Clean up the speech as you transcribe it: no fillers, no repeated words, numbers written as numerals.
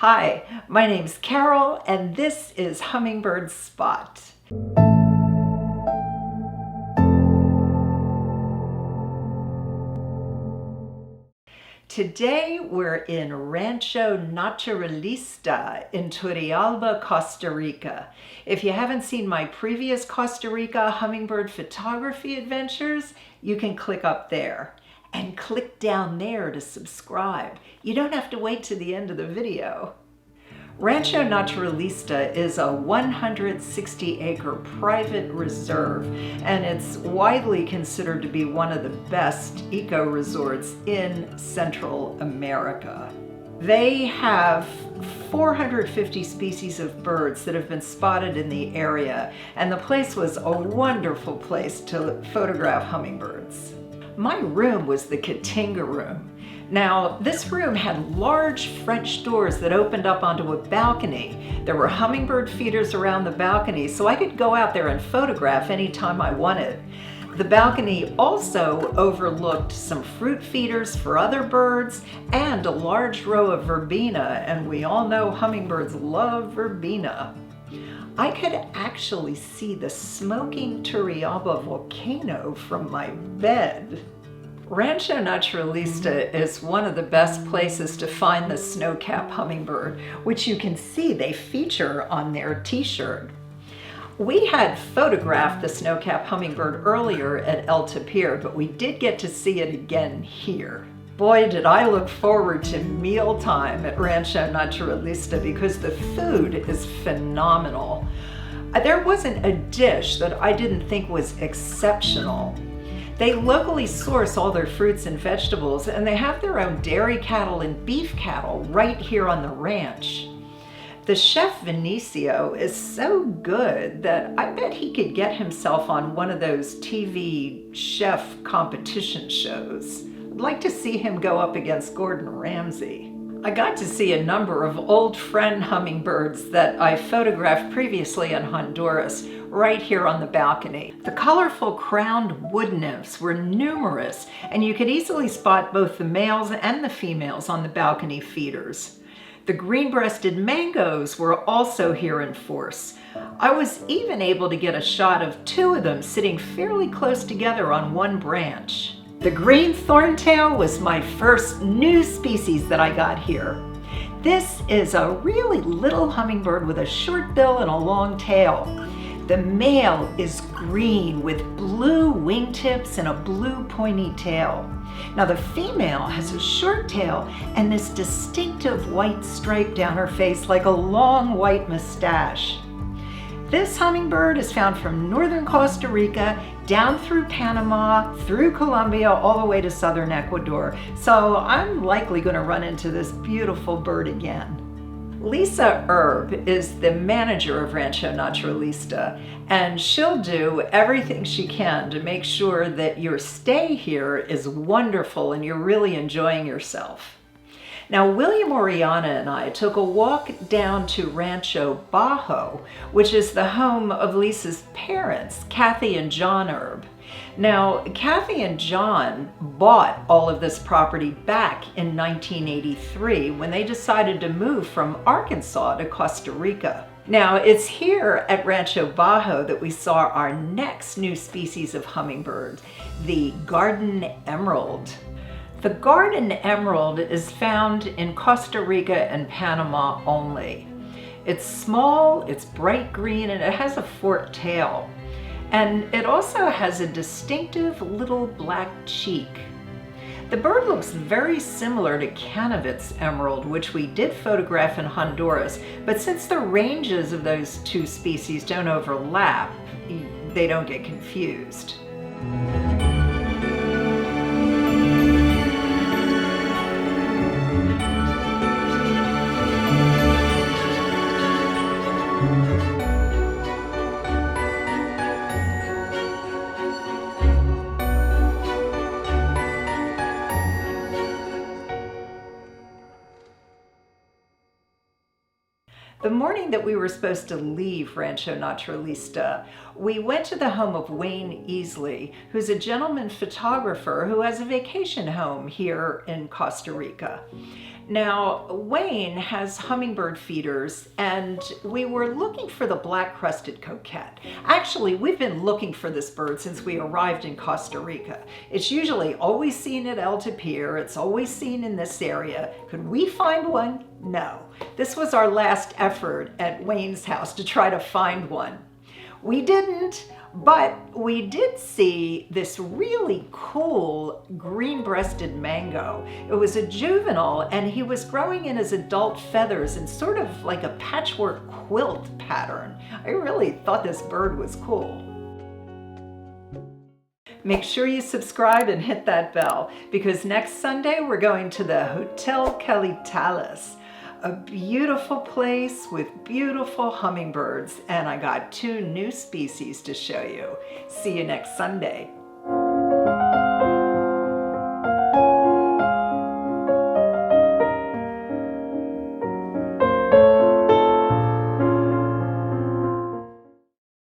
Hi, my name's Carole, and this is Hummingbird Spot. Today we're in Rancho Naturalista in Turrialba, Costa Rica. If you haven't seen my previous Costa Rica hummingbird photography adventures, you can click up there. And click down there to subscribe. You don't have to wait to the end of the video. Rancho Naturalista is a 160-acre private reserve, and it's widely considered to be one of the best eco-resorts in Central America. They have 450 species of birds that have been spotted in the area, and the place was a wonderful place to photograph hummingbirds. My room was the Katinga room. Now, this room had large French doors that opened up onto a balcony. There were hummingbird feeders around the balcony, so I could go out there and photograph anytime I wanted. The balcony also overlooked some fruit feeders for other birds and a large row of verbena, and we all know hummingbirds love verbena. I could actually see the smoking Turrialba volcano from my bed. Rancho Naturalista is one of the best places to find the Snowcap Hummingbird, which you can see they feature on their t-shirt. We had photographed the Snowcap Hummingbird earlier at El Tapir, but we did get to see it again here. Boy, did I look forward to mealtime at Rancho Naturalista because the food is phenomenal. There wasn't a dish that I didn't think was exceptional. They locally source all their fruits and vegetables, and they have their own dairy cattle and beef cattle right here on the ranch. The chef Vinicio is so good that I bet he could get himself on one of those TV chef competition shows. I'd like to see him go up against Gordon Ramsay. I got to see a number of old friend hummingbirds that I photographed previously in Honduras right here on the balcony. The colorful crowned woodnymphs were numerous, and you could easily spot both the males and the females on the balcony feeders. The green-breasted mangoes were also here in force. I was even able to get a shot of two of them sitting fairly close together on one branch. The green thorntail was my first new species that I got here. This is a really little hummingbird with a short bill and a long tail. The male is green with blue wingtips and a blue pointy tail. Now the female has a short tail and this distinctive white stripe down her face like a long white mustache. This hummingbird is found from northern Costa Rica, down through Panama, through Colombia, all the way to southern Ecuador. So I'm likely going to run into this beautiful bird again. Lisa Erb is the manager of Rancho Naturalista, and she'll do everything she can to make sure that your stay here is wonderful and you're really enjoying yourself. Now, William Oriana and I took a walk down to Rancho Bajo, which is the home of Lisa's parents, Kathy and John Erb. Now, Kathy and John bought all of this property back in 1983 when they decided to move from Arkansas to Costa Rica. Now, it's here at Rancho Bajo that we saw our next new species of hummingbird, the Garden Emerald. The Garden Emerald is found in Costa Rica and Panama only. It's small, it's bright green, and it has a forked tail. And it also has a distinctive little black cheek. The bird looks very similar to Canavit's emerald, which we did photograph in Honduras, but since the ranges of those two species don't overlap, they don't get confused. The morning that we were supposed to leave Rancho Naturalista, we went to the home of Wayne Easley, who's a gentleman photographer who has a vacation home here in Costa Rica. Now, Wayne has hummingbird feeders, and we were looking for the black-crested coquette. Actually, we've been looking for this bird since we arrived in Costa Rica. It's usually always seen at El Tapir. It's always seen in this area. Could we find one? No. This was our last effort at Wayne's house to try to find one. We didn't, but we did see this really cool green-breasted mango. It was a juvenile, and he was growing in his adult feathers in sort of like a patchwork quilt pattern. I really thought this bird was cool. Make sure you subscribe and hit that bell, because next Sunday we're going to the Hotel Calitalis, a beautiful place with beautiful hummingbirds, and I got 2 new species to show you. See you next Sunday.